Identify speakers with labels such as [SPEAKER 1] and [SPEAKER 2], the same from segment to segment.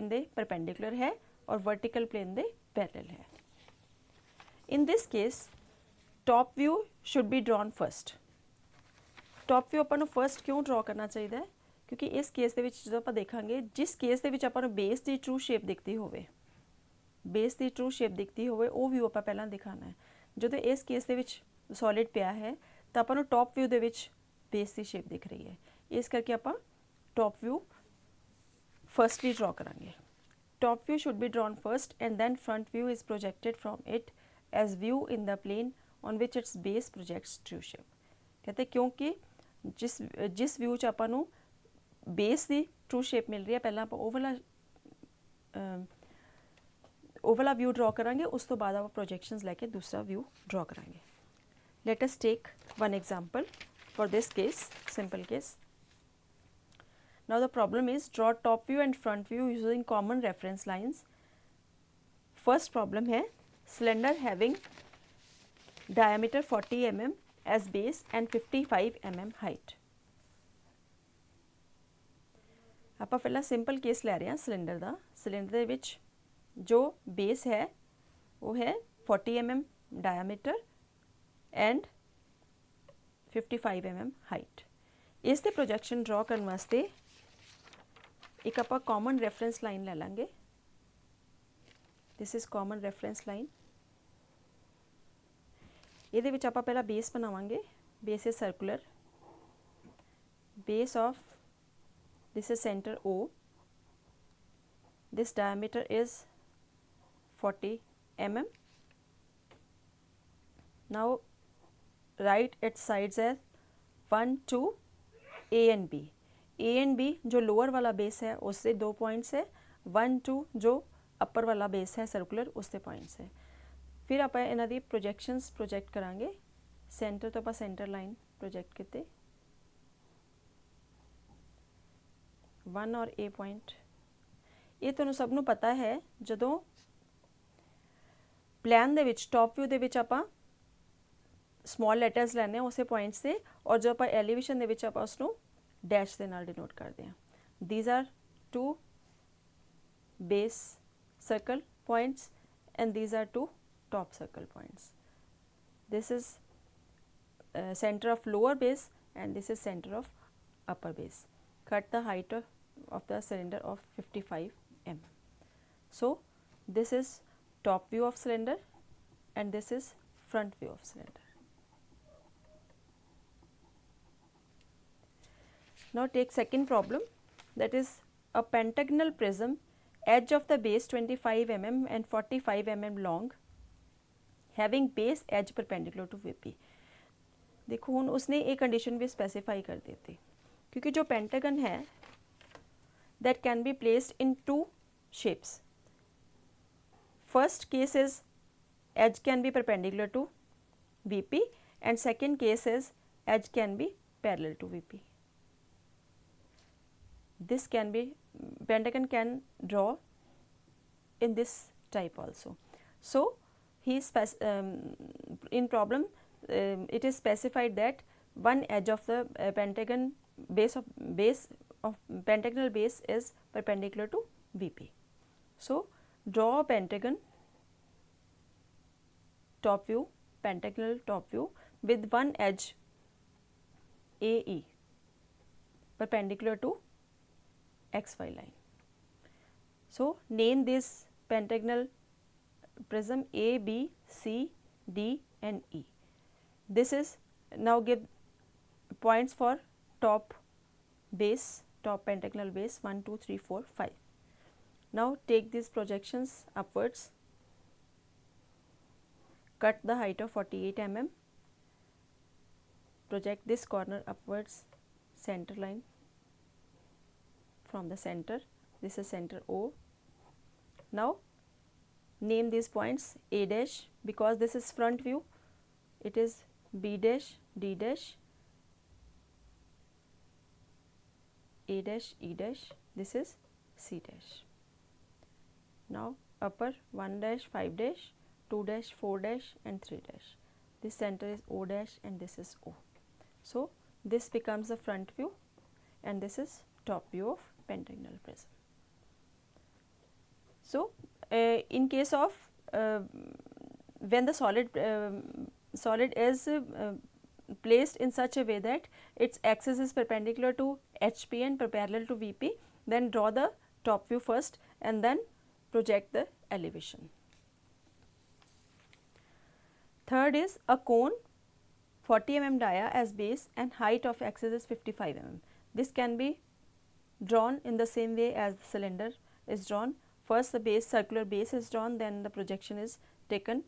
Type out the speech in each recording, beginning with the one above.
[SPEAKER 1] Plane दे perpendicular है और vertical plane दे parallel है। In this case top view should be drawn first. Top view ਆਪਾਂ ਨੂੰ first ਕਿਉਂ ਡਰਾ ਕਰਨਾ ਚਾਹੀਦਾ ਹੈ, ਕਿਉਂਕਿ ਇਸ ਕੇਸ ਦੇ ਵਿੱਚ ਜਦੋਂ ਆਪਾਂ ਦੇਖਾਂਗੇ, ਜਿਸ ਕੇਸ ਦੇ ਵਿੱਚ ਆਪਾਂ ਨੂੰ ਬੇਸ ਦੀ ਟਰੂ ਸ਼ੇਪ ਦਿਖਦੀ ਹੋਵੇ, ਬੇਸ ਦੀ ਟਰੂ ਸ਼ੇਪ ਦਿਖਦੀ ਹੋਵੇ ਉਹ ਵਿਊ ਆਪਾਂ ਪਹਿਲਾਂ ਦਿਖਾਣਾ ਹੈ। ਜਦੋਂ ਇਸ ਕੇਸ ਦੇ ਵਿੱਚ ਸੋਲਿਡ ਪਿਆ ਹੈ ਤਾਂ ਆਪਾਂ ਨੂੰ ਟੌਪ ਵਿਊ ਦੇ ਵਿੱਚ ਬੇਸ ਦੀ ਸ਼ੇਪ ਦਿਖ ਰਹੀ ਹੈ, ਇਸ ਕਰਕੇ ਆਪਾਂ ਟੌਪ ਵਿਊ ਫਰਸਟਲੀ ਡਰਾ ਕਰਾਂਗੇ। Top view should be drawn first and then front view is projected from it as view in the plane on which its base projects true shape. ਕਹਿੰਦੇ ਕਿਉਂਕਿ ਜਿਸ ਵਿਊ 'ਚ ਆਪਾਂ ਨੂੰ base ਦੀ true shape ਮਿਲ ਰਹੀ ਹੈ, ਪਹਿਲਾਂ ਆਪਾਂ ਉਹ ਵਾਲਾ ਵਿਊ ਡਰਾ ਕਰਾਂਗੇ, ਉਸ ਤੋਂ ਬਾਅਦ ਆਪਾਂ ਪ੍ਰੋਜੈਕਸ਼ਨਸ ਲੈ ਕੇ ਦੂਸਰਾ ਵਿਊ ਡਰਾ ਕਰਾਂਗੇ। Let us take one example for this case, simple case. Now the problem is draw top view and front view using common reference lines. First problem है cylinder having diameter 40 mm as base and 55 mm height. ਆਪਾਂ ਪਹਿਲਾਂ simple case ਲੈ ਰਹੇ ਹਾਂ cylinder ਦਾ। Cylinder ਦੇ ਵਿੱਚ ਜੋ base ਹੈ ਉਹ ਹੈ 40 mm diameter and 55 mm height. इस ते प्रोजेक्शन ड्रॉ करने वास्ते एक आप कॉमन रेफरेंस लाइन ले लेंगे। This is common reference line. ये विच आप पहला बेस बनावांगे। Base is circular. Base of this is centre O। This diameter is 40 mm। Now write its sides as 1 2 A and B। A and B जो lower वाला base है उससे 2 points है, 1 2 जो अपर वाला बेस है सर्कुलर उससे पॉइंट्स है। फिर आप इन्हां दी प्रोजेक्शनस प्रोजेक्ट करांगे। सेंटर तो आप सेंटर लाइन प्रोजेक्ट किते 1 और A पॉइंट। ये तुहानूं सब नूं पता है जदों प्लान दे विच टॉप व्यू दे विच आपां स्मॉल लैटर्स लैने उस पॉइंट से, और जो आप एलिवेशन दे विच आप उसनूं डैश दे नाल डिनोट करते हैं। These are 2 base circle points and these are 2 top circle points. This is centre of lower base and this is centre of upper base. Cut the height of the cylinder of 55 mm. So this is top view of cylinder and this is front view of cylinder. Now take second problem, that is a pentagonal prism, edge of the base 25 mm and 45 mm long, having base edge perpendicular to VP. देखो हुन उसने एक condition भी specify कर दी थी, क्योंकि जो pentagon है that can be placed in 2 shapes. First case is edge can be perpendicular to VP and second case is edge can be parallel to VP. This can be, pentagon can draw in this type also. So he in problem it is specified that one edge of the pentagon base of pentagonal base is perpendicular to VP. So draw a pentagon top view, pentagonal top view with one edge AE perpendicular to XY line. So name this pentagonal prism A, B, C, D and E. This is, now give points for top base, top pentagonal base 1 2 3 4 5. Now take these projections upwards. Cut the height of 48 mm. Project this corner upwards, center line from the center. This is center O. Now name these points A dash, because this is front view, it is B dash, D dash, A dash, E dash, this is C dash. Now upper 1 dash, 5 dash, 2 dash, 4 dash and 3 dash. This center is O dash and this is O. So this becomes the front view and this is top view of pentagonal prism. So in case of when the solid is placed in such a way that its axis is perpendicular to HP and parallel to VP, then draw the top view first and then project the elevation. Third is a cone 40 mm dia as base and height of axis is 55 mm. This can be drawn in the same way as the cylinder is drawn. First the base, circular base is drawn, then the projection is taken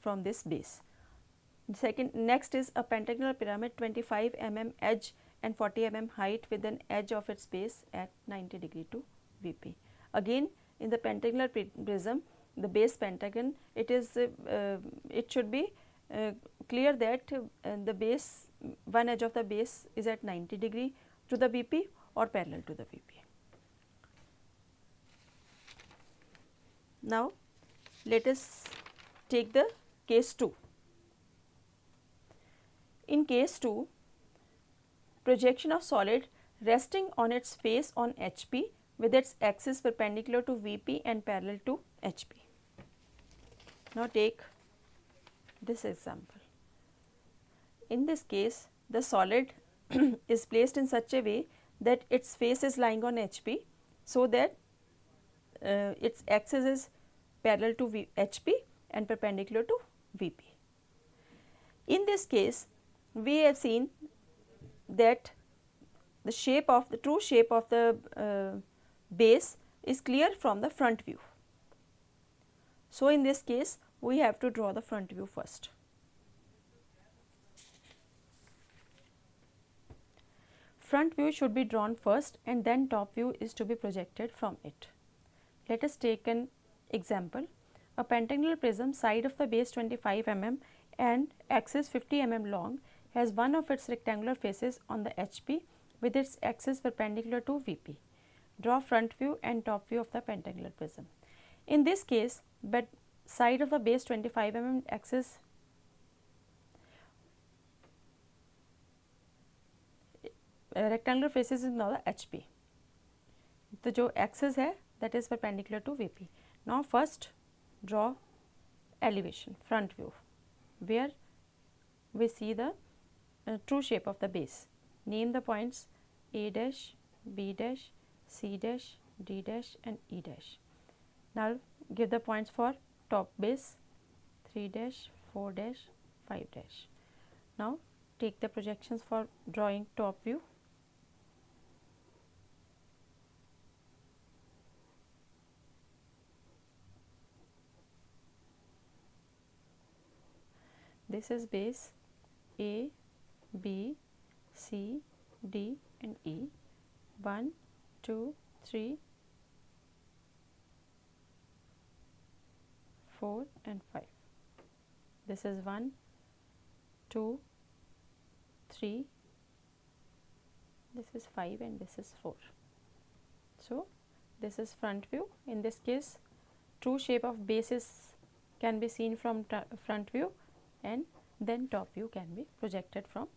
[SPEAKER 1] from this base. Next is a pentagonal pyramid 25 mm edge and 40 mm height with an edge of its base at 90 degree to VP. Again in the pentagonal prism, the base pentagon, it should be clear that the base, one edge of the base is at 90 degree to the VP or parallel to the VP. Now let us take the case 2. In case 2, projection of solid resting on its face on HP with its axis perpendicular to VP and parallel to HP. Now take this example. In this case, the solid is placed in such a way that its face is lying on HP, so that its axis is parallel to HP and perpendicular to VP. In this case, we have seen that the true shape of the base is clear from the front view. So in this case, we have to draw the front view first. Front view should be drawn first and then top view is to be projected from it. Let us take an example. A pentagonal prism, side of the base 25 mm and axis 50 mm long, has one of its rectangular faces on the HP with its axis perpendicular to VP. Draw front view and top view of the pentagonal prism. In this case, but side of the base 25 mm axis rectangular faces is now the HP. तो जो axis है that is perpendicular to VP. Now first draw elevation, front view, where we see the true shape of the base. Name the points A dash, B dash, C dash, D dash and E dash. Now give the points for top base 3 dash, 4 dash, 5 dash. Now take the projections for drawing top view. This is base A, B, C, D and E. 1, 2, 3, 4 and 5. This is 1, 2, 3, this is 5 and this is 4. So this is front view. In this case, true shape of bases can be seen from front view and then top view can be projected from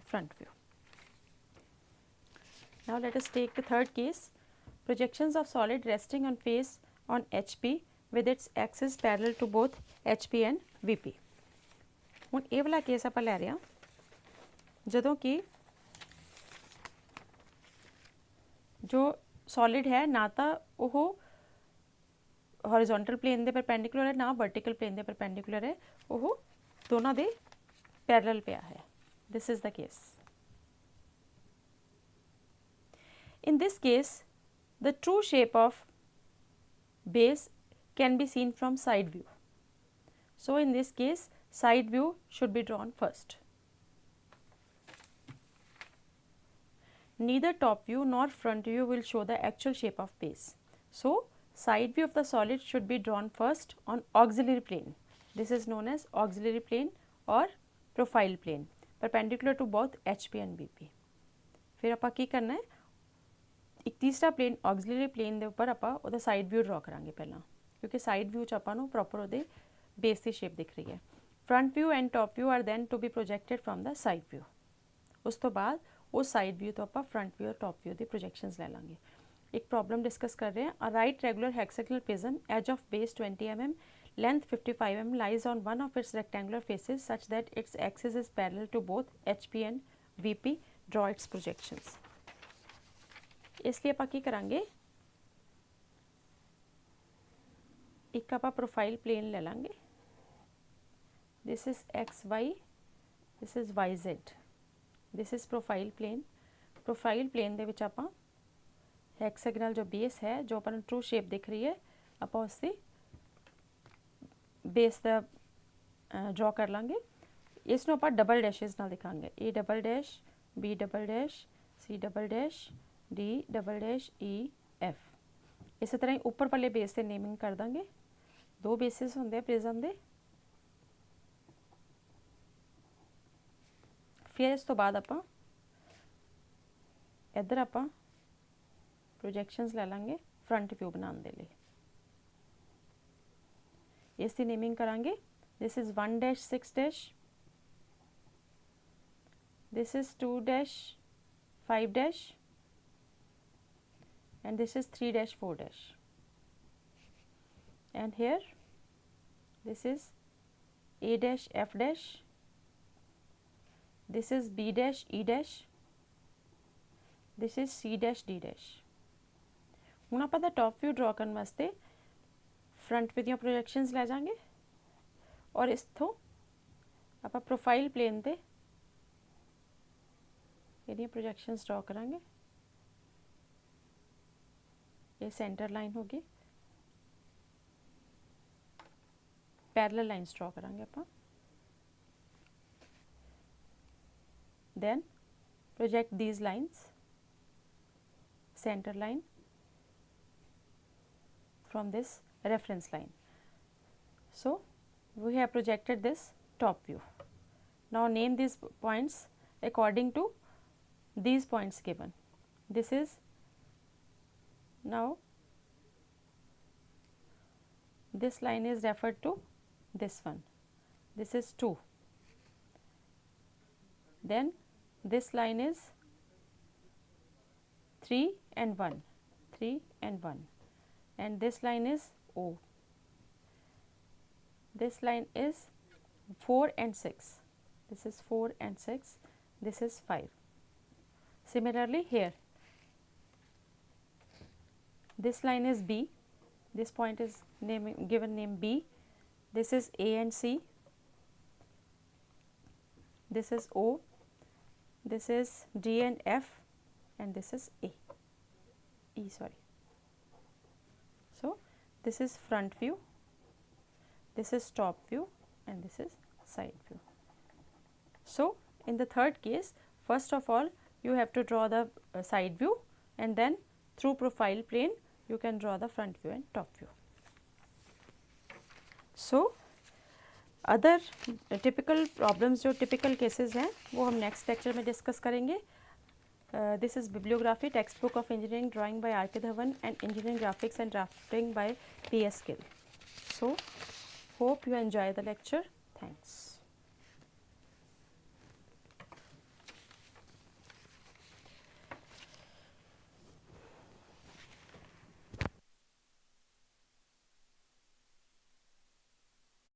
[SPEAKER 1] front view. Now let us take the third case, projections of solid resting on face on HP with its axis parallel to both HP and VP. ਹੁਣ ਇਹ ਵਾਲਾ case ਆਪਾਂ ਲੈ ਰਹੇ ਹਾਂ ਜਦੋਂ ਕਿ ਜੋ ਸੋਲਿਡ ਹੈ ਨਾ ਤਾਂ ਉਹ ਹੌਰੀਜ਼ੋਂਟਲ ਪਲੇਨ ਦੇ ਪਰਪੈਂਡੀਕੂਲਰ ਹੈ ਨਾ ਵਰਟੀਕਲ ਪਲੇਨ ਦੇ ਪਰਪੈਂਡੀਕੂਲਰ ਹੈ, ਉਹ ਦੋਨਾਂ ਦੇ ਪੈਰਲਲ ਪਿਆ ਹੈ. This is the case. In this case, the true shape of base can be seen from side view. So in this case, side view should be drawn first. Neither top view nor front view will show the actual shape of base. So side view of the solid should be drawn first on auxiliary plane. This is known as auxiliary plane or profile plane, perpendicular to both HP and VP. फिर ਆਪਾਂ ਕੀ ਕਰਨਾ ਹੈ, ਇੱਕ ਤੀਸਰਾ plain auxiliary plane ਦੇ ਉੱਪਰ ਆਪਾਂ ਉਹਦਾ ਸਾਈਡ ਵਿਊ ਡਰਾ ਕਰਾਂਗੇ ਪਹਿਲਾਂ, ਕਿਉਂਕਿ ਸਾਈਡ ਵਿਊ 'ਚ ਆਪਾਂ ਨੂੰ ਪ੍ਰੋਪਰ ਉਹਦੇ ਬੇਸ ਦੀ ਸ਼ੇਪ ਦਿਖ ਰਹੀ ਹੈ. Front view and top view are then to be projected from the side view. ਉਸ ਤੋਂ ਬਾਅਦ ਉਸ ਸਾਈਡ ਵਿਊ ਤੋਂ ਆਪਾਂ ਫਰੰਟ ਵਿਊ ਔਰ ਟੌਪ ਵਿਊ ਦੀ ਪ੍ਰੋਜੈਕਸ਼ਨਸ ਲੈ ਲਾਂਗੇ. एक प्रॉब्लम डिस्कस कर रहे हैं. A right regular hexagonal prism, edge of base 20 mm, length 55 mm, lies on one of its rectangular faces such that its axis is parallel to both HP and VP. Draw its projections. इसलिए ਆਪਾਂ ਕੀ ਕਰਾਂਗੇ, ਇੱਕ ਆਪਾਂ profile plain ਲੈ ਲਾਂਗੇ. This is XY, this is YZ, this is profile plane. Profile plane ਦੇ ਵਿੱਚ ਆਪਾਂ ਹੈਕਸਾਗਨਲ ਜੋ ਬੇਸ ਹੈ, ਜੋ ਆਪਾਂ ਨੂੰ ਟਰੂ ਸ਼ੇਪ ਦਿਖ ਰਹੀ ਹੈ, ਆਪਾਂ ਉਸ ਦੀ ਬੇਸ ਦਾ ਡਰਾ ਕਰ ਲਾਂਗੇ. ਇਸ ਨੂੰ ਆਪਾਂ ਡਬਲ ਡੈਸ਼ਿਸ ਨਾਲ ਦਿਖਾਂਗੇ. A double dash, B double dash, C double dash, D double dash, E F. ਇਸੇ ਤਰ੍ਹਾਂ ਹੀ ਉੱਪਰ ਵਾਲੇ ਬੇਸ ਤੇ ਨੇਮਿੰਗ ਕਰ ਦਾਂਗੇ. ਦੋ ਬੇਸਿਸ ਹੁੰਦੇ ਆ ਪ੍ਰਿਜ਼ਮ ਦੇ. ਫਿਰ ਇਸ ਤੋਂ ਬਾਅਦ ਆਪਾਂ ਇੱਧਰ ਆਪਾਂ ਪ੍ਰੋਜੈਕਸ਼ਨਸ ਲੈ ਲਾਂਗੇ ਫਰੰਟ ਵਿਊ ਬਣਾਉਣ ਦੇ ਲਈ. ਇਸ ਦੀ ਨੇਮਿੰਗ ਕਰਾਂਗੇ. this is 1 dash 6 dash, this is 2 dash 5 dash, and this is 3 dash 4 dash, and here this is A dash F dash, this is B dash E dash, this is C dash D dash. ਹੁਣ ਆਪਾਂ ਦਾ ਟॉप view draw ਕਰਨ ਵਾਸਤੇ front view ਦੀਆਂ ਪ੍ਰੋਜੈਕਸ਼ਨਸ ਲੈ ਜਾਾਂਗੇ ਔਰ ਇਸਥੋਂ ਆਪਾਂ profile plain ਤੇ ਇਹਦੀਆਂ ਪ੍ਰੋਜੈਕਸ਼ਨਸ ड्रॉ ਕਰਾਂਗੇ. ਇਹ ਸੈਂਟਰ ਲਾਈਨ ਹੋਗੀ. ਪੈਰਲਲ ਲਾਈਨਸ ड्रॉ ਕਰਾਂਗੇ ਆਪਾਂ. then project these lines, center line from this reference line. So we have projected this top view. Now name these points according to these points given. This is now this line is referred to this one. This is 2. Then this line is 3 and 1, 3 and 1, and this line is O. This line is 4 and 6. This is 4 and 6. This is 5. Similarly here, this line is B. This point is given name B. This is A and C. This is O. This is D and F, and this is E. Sorry. So this is front view, this is top view, and this is side view. So in the third case, first of all you have to draw the side view, and then through profile plane you can draw the front view and top view. So other typical problems जो typical cases हैं वो हम next lecture में discuss करेंगे. This is bibliography text book of engineering drawing by R K Dhawan and engineering graphics and drafting by PS Gill. So hope you enjoy the lecture. Thanks.